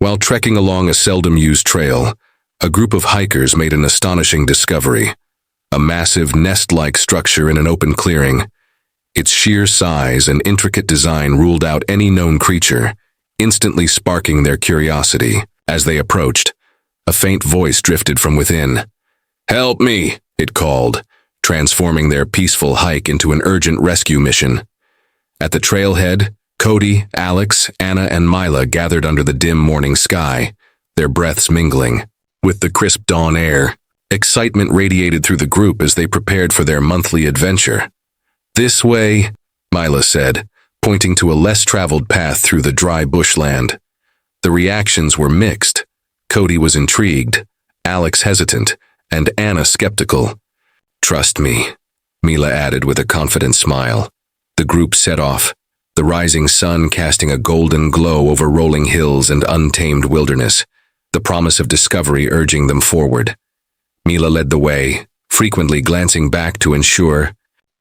While trekking along a seldom-used trail, a group of hikers made an astonishing discovery. A massive nest-like structure in an open clearing. Its sheer size and intricate design ruled out any known creature, instantly sparking their curiosity. As they approached, a faint voice drifted from within. "Help me!" it called, transforming their peaceful hike into an urgent rescue mission. At the trailhead, Cody, Alex, Anna, and Mila gathered under the dim morning sky, their breaths mingling with the crisp dawn air. Excitement radiated through the group as they prepared for their monthly adventure. "This way," Mila said, pointing to a less-traveled path through the dry bushland. The reactions were mixed. Cody was intrigued, Alex hesitant, and Anna skeptical. "Trust me," Mila added with a confident smile. The group set off, the rising sun casting a golden glow over rolling hills and untamed wilderness, the promise of discovery urging them forward. Mila led the way, frequently glancing back to ensure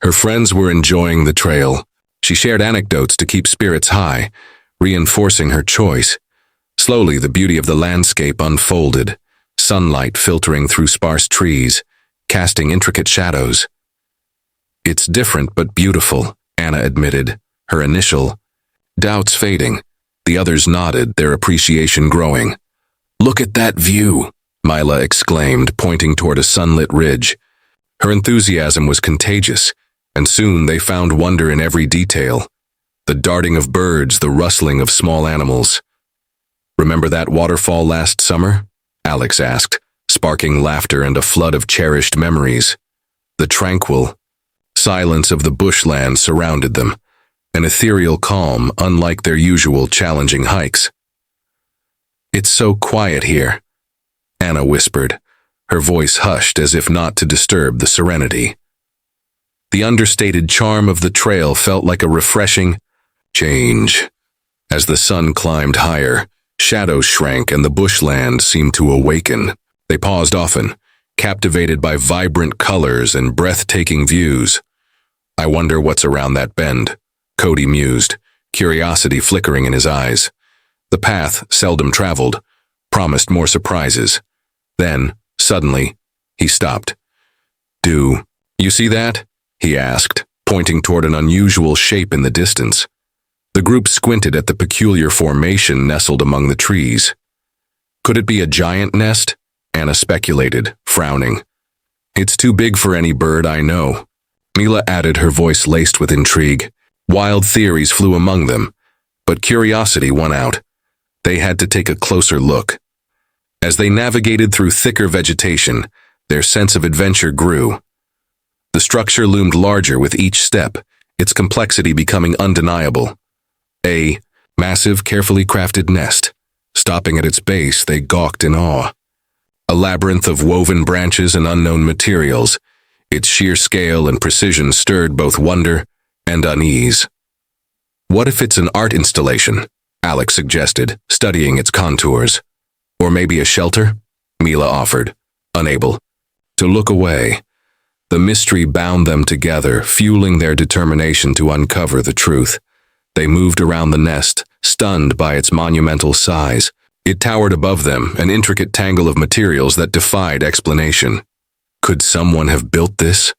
her friends were enjoying the trail. She shared anecdotes to keep spirits high, reinforcing her choice. Slowly, the beauty of the landscape unfolded, sunlight filtering through sparse trees, casting intricate shadows. "It's different but beautiful," Anna admitted, her initial doubts fading. The others nodded, their appreciation growing. "Look at that view," Mila exclaimed, pointing toward a sunlit ridge. Her enthusiasm was contagious, and soon they found wonder in every detail. The darting of birds, the rustling of small animals. "Remember that waterfall last summer?" Alex asked, sparking laughter and a flood of cherished memories. The tranquil silence of the bushland surrounded them, an ethereal calm unlike their usual challenging hikes. "It's so quiet here," Anna whispered, her voice hushed as if not to disturb the serenity. The understated charm of the trail felt like a refreshing change. As the sun climbed higher, shadows shrank and the bushland seemed to awaken. They paused often, captivated by vibrant colors and breathtaking views. "I wonder what's around that bend," Cody mused, curiosity flickering in his eyes. The path, seldom traveled, promised more surprises. Then, suddenly, he stopped. "Do you see that?" he asked, pointing toward an unusual shape in the distance. The group squinted at the peculiar formation nestled among the trees. "Could it be a giant nest?" Anna speculated, frowning. "It's too big for any bird I know," Mila added, her voice laced with intrigue. Wild theories flew among them, but curiosity won out. They had to take a closer look. As they navigated through thicker vegetation, their sense of adventure grew. The structure loomed larger with each step, its complexity becoming undeniable. A massive, carefully crafted nest. Stopping at its base, they gawked in awe. A labyrinth of woven branches and unknown materials, its sheer scale and precision stirred both wonder and unease. "What if it's an art installation?" Alex suggested, studying its contours. "Or maybe a shelter?" Mila offered, unable to look away. The mystery bound them together, fueling their determination to uncover the truth. They moved around the nest, stunned by its monumental size. It towered above them, an intricate tangle of materials that defied explanation. "Could someone have built this?"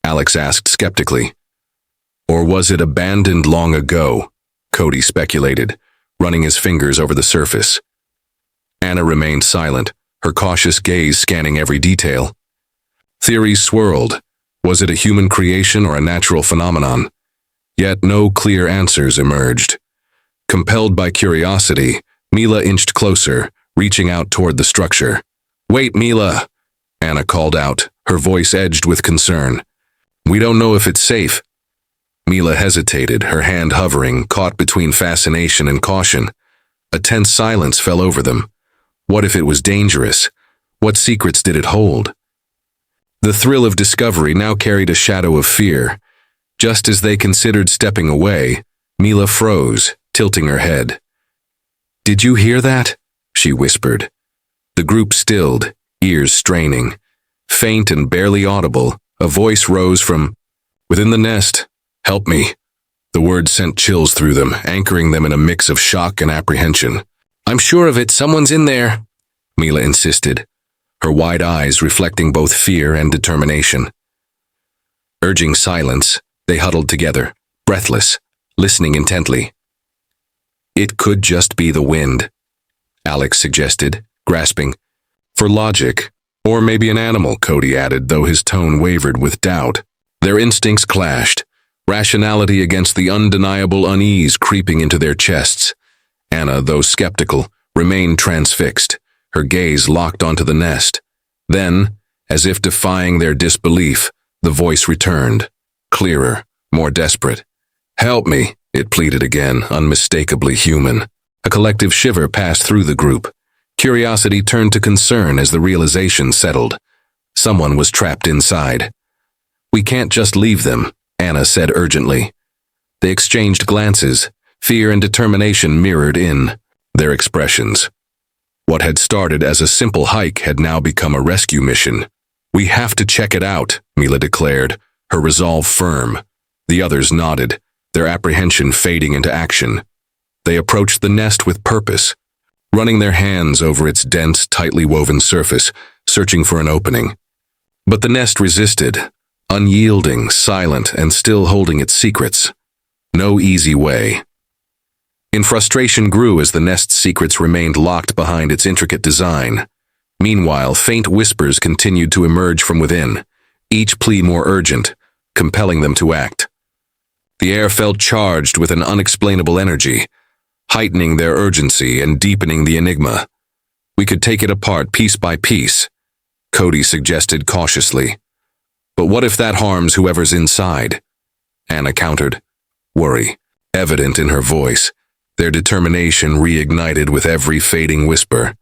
Alex asked skeptically. "Or was it abandoned long ago?" Cody speculated, running his fingers over the surface. Anna remained silent, her cautious gaze scanning every detail. Theories swirled. Was it a human creation or a natural phenomenon? Yet no clear answers emerged. Compelled by curiosity, Mila inched closer, reaching out toward the structure. "Wait, Mila!" Anna called out, her voice edged with concern. "We don't know if it's safe." Mila hesitated, her hand hovering, caught between fascination and caution. A tense silence fell over them. What if it was dangerous? What secrets did it hold? The thrill of discovery now carried a shadow of fear. Just as they considered stepping away, Mila froze, tilting her head. "Did you hear that?" she whispered. The group stilled, ears straining. Faint and barely audible, a voice rose from within the nest. "Help me." The words sent chills through them, anchoring them in a mix of shock and apprehension. I'm sure of it, someone's in there, Mila insisted, her wide eyes reflecting both fear and determination. Urging silence, they huddled together, breathless, listening intently. It could just be the wind, Alex suggested, grasping for logic. Or maybe an animal, Cody added, though his tone wavered with doubt. Their instincts clashed, rationality against the undeniable unease creeping into their chests. Anna, though skeptical, remained transfixed, her gaze locked onto the nest. Then, as if defying their disbelief, the voice returned, clearer, more desperate. "Help me," it pleaded again, unmistakably human. A collective shiver passed through the group. Curiosity turned to concern as the realization settled. Someone was trapped inside. "We can't just leave them," Anna said urgently. They exchanged glances, fear and determination mirrored in their expressions. What had started as a simple hike had now become a rescue mission. "We have to check it out," Mila declared, her resolve firm. The others nodded, their apprehension fading into action. They approached the nest with purpose, running their hands over its dense, tightly woven surface, searching for an opening. But the nest resisted, unyielding, silent, and still holding its secrets. No easy way. In frustration grew as the nest's secrets remained locked behind its intricate design. Meanwhile, faint whispers continued to emerge from within, each plea more urgent, compelling them to act. The air felt charged with an unexplainable energy, heightening their urgency and deepening the enigma. "We could take it apart piece by piece," Cody suggested cautiously. "But what if that harms whoever's inside?" Anna countered, worry evident in her voice, their determination reignited with every fading whisper.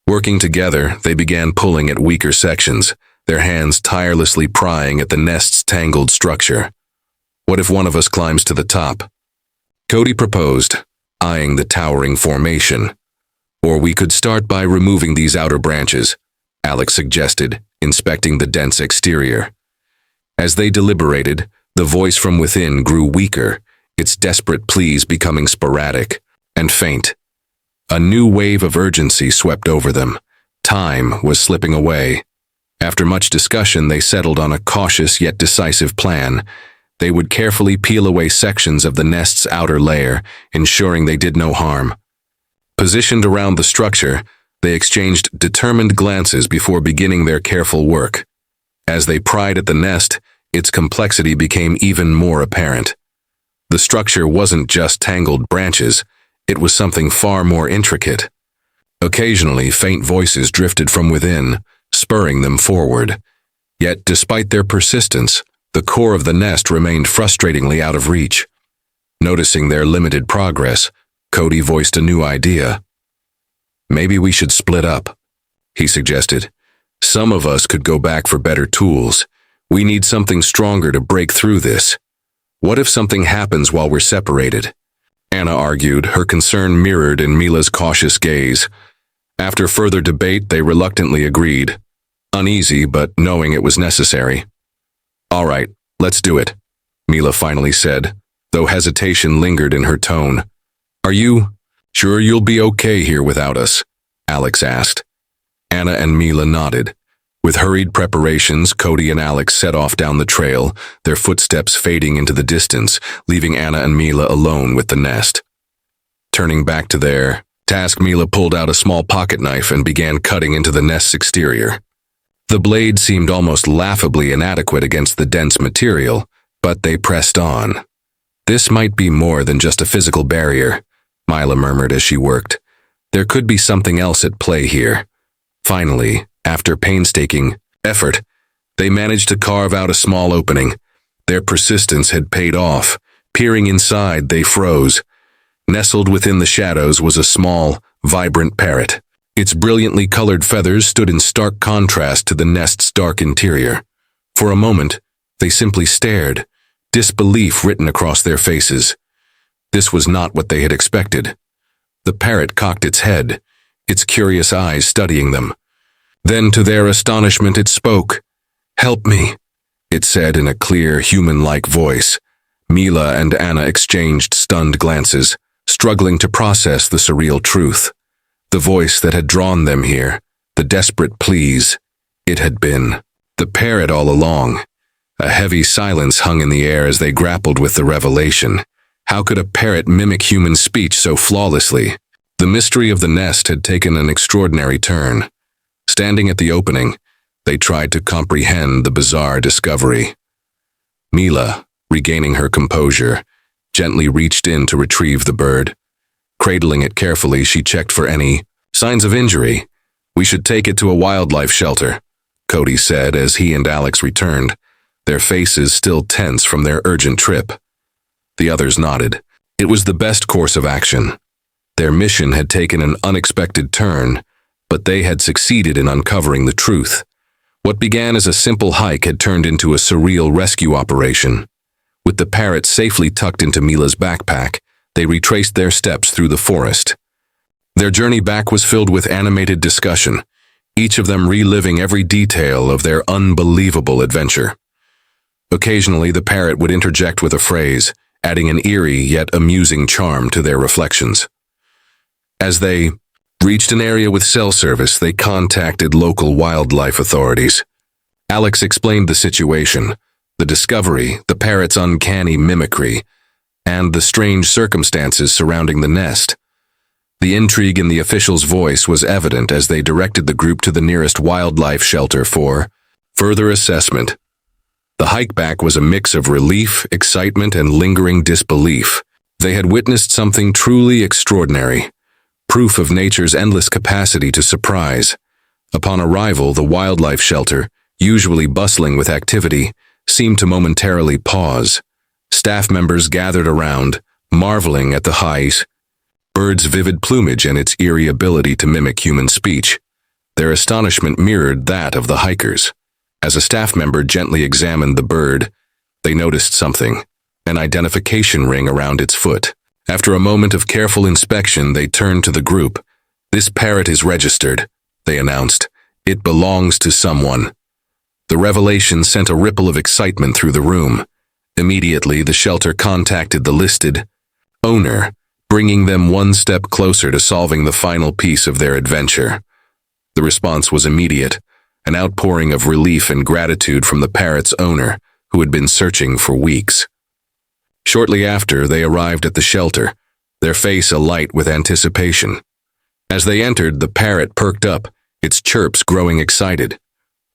Working together, they began pulling at weaker sections, their hands tirelessly prying at the nest's tangled structure. "What if one of us climbs to the top?" Cody proposed, eyeing the towering formation. "Or we could start by removing these outer branches," Alex suggested, inspecting the dense exterior. As they deliberated, the voice from within grew weaker, its desperate pleas becoming sporadic and faint. A new wave of urgency swept over them. Time was slipping away. After much discussion, they settled on a cautious yet decisive plan. They would carefully peel away sections of the nest's outer layer, ensuring they did no harm. Positioned around the structure, they exchanged determined glances before beginning their careful work. As they pried at the nest, its complexity became even more apparent. The structure wasn't just tangled branches, it was something far more intricate. Occasionally, faint voices drifted from within, spurring them forward. Yet, despite their persistence, the core of the nest remained frustratingly out of reach. Noticing their limited progress, Cody voiced a new idea. "Maybe we should split up," he suggested. "Some of us could go back for better tools. We need something stronger to break through this. What if something happens while we're separated?" Anna argued, her concern mirrored in Mila's cautious gaze. After further debate, they reluctantly agreed, uneasy but knowing it was necessary. "All right, let's do it," Mila finally said, though hesitation lingered in her tone. "Are you sure you'll be okay here without us?" Alex asked. Anna and Mila nodded. With hurried preparations, Cody and Alex set off down the trail, their footsteps fading into the distance, leaving Anna and Mila alone with the nest. Turning back to their task, Mila pulled out a small pocket knife and began cutting into the nest's exterior. The blade seemed almost laughably inadequate against the dense material, but they pressed on. "This might be more than just a physical barrier," Mila murmured as she worked. "There could be something else at play here." Finally, after painstaking effort, they managed to carve out a small opening. Their persistence had paid off. Peering inside, they froze. Nestled within the shadows was a small, vibrant parrot. Its brilliantly colored feathers stood in stark contrast to the nest's dark interior. For a moment, they simply stared, disbelief written across their faces. This was not what they had expected. The parrot cocked its head, its curious eyes studying them. Then, to their astonishment, it spoke. "Help me," it said in a clear, human-like voice. Mila and Anna exchanged stunned glances, struggling to process the surreal truth. The voice that had drawn them here, the desperate pleas, it had been the parrot all along. A heavy silence hung in the air as they grappled with the revelation. How could a parrot mimic human speech so flawlessly? The mystery of the nest had taken an extraordinary turn. Standing at the opening, they tried to comprehend the bizarre discovery. Mila, regaining her composure, gently reached in to retrieve the bird. Cradling it carefully, she checked for any signs of injury. "We should take it to a wildlife shelter," Cody said as he and Alex returned, their faces still tense from their urgent trip. The others nodded. It was the best course of action. Their mission had taken an unexpected turn, but they had succeeded in uncovering the truth. What began as a simple hike had turned into a surreal rescue operation. With the parrot safely tucked into Mila's backpack, they retraced their steps through the forest. Their journey back was filled with animated discussion, each of them reliving every detail of their unbelievable adventure. Occasionally, the parrot would interject with a phrase, adding an eerie yet amusing charm to their reflections. As they reached an area with cell service, they contacted local wildlife authorities. Alex explained the situation, the discovery, the parrot's uncanny mimicry, and the strange circumstances surrounding the nest. The intrigue in the official's voice was evident as they directed the group to the nearest wildlife shelter for further assessment. The hike back was a mix of relief, excitement, and lingering disbelief. They had witnessed something truly extraordinary, proof of nature's endless capacity to surprise. Upon arrival, the wildlife shelter, usually bustling with activity, seemed to momentarily pause. Staff members gathered around, marveling at the bird's vivid plumage and its eerie ability to mimic human speech. Their astonishment mirrored that of the hikers. As a staff member gently examined the bird, they noticed something, an identification ring around its foot. After a moment of careful inspection, they turned to the group. "This parrot is registered," they announced. "It belongs to someone." The revelation sent a ripple of excitement through the room. Immediately, the shelter contacted the listed owner, bringing them one step closer to solving the final piece of their adventure. The response was immediate, an outpouring of relief and gratitude from the parrot's owner, who had been searching for weeks. Shortly after, they arrived at the shelter, their face alight with anticipation. As they entered, the parrot perked up, its chirps growing excited.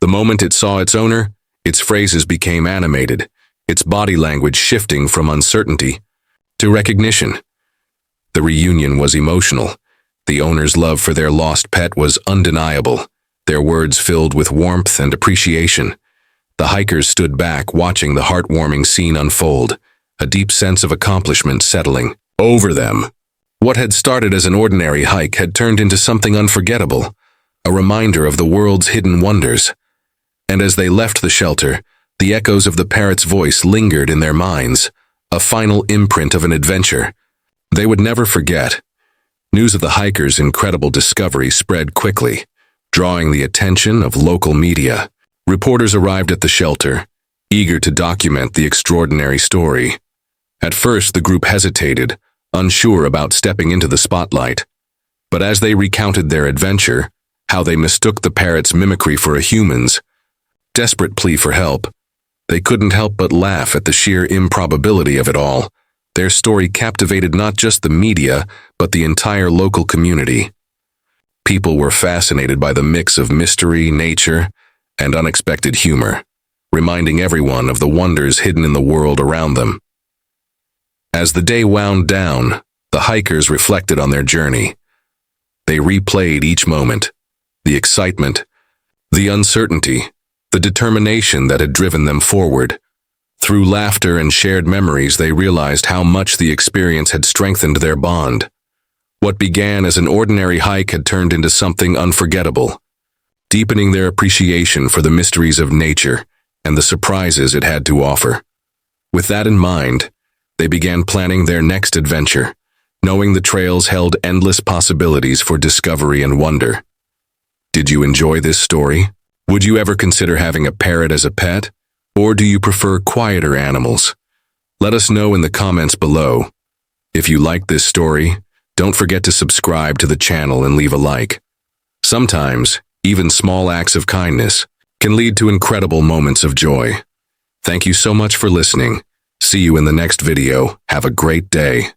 The moment it saw its owner, its phrases became animated, its body language shifting from uncertainty to recognition. The reunion was emotional. The owner's love for their lost pet was undeniable, their words filled with warmth and appreciation. The hikers stood back, watching the heartwarming scene unfold, a deep sense of accomplishment settling over them. What had started as an ordinary hike had turned into something unforgettable, a reminder of the world's hidden wonders. And as they left the shelter, the echoes of the parrot's voice lingered in their minds, a final imprint of an adventure they would never forget. News of the hikers' incredible discovery spread quickly, drawing the attention of local media. Reporters arrived at the shelter, eager to document the extraordinary story. At first, the group hesitated, unsure about stepping into the spotlight. But as they recounted their adventure, how they mistook the parrot's mimicry for a human's desperate plea for help, they couldn't help but laugh at the sheer improbability of it all. Their story captivated not just the media, but the entire local community. People were fascinated by the mix of mystery, nature, and unexpected humor, reminding everyone of the wonders hidden in the world around them. As the day wound down, the hikers reflected on their journey. They replayed each moment, the excitement, the uncertainty, the determination that had driven them forward. Through laughter and shared memories, they realized how much the experience had strengthened their bond. What began as an ordinary hike had turned into something unforgettable, deepening their appreciation for the mysteries of nature and the surprises it had to offer. With that in mind, they began planning their next adventure, knowing the trails held endless possibilities for discovery and wonder. Did you enjoy this story? Would you ever consider having a parrot as a pet? Or do you prefer quieter animals? Let us know in the comments below. If you liked this story, Don't forget to subscribe to the channel and leave a like. Sometimes, even small acts of kindness can lead to incredible moments of joy. Thank you so much for listening. See you in the next video. Have a great day.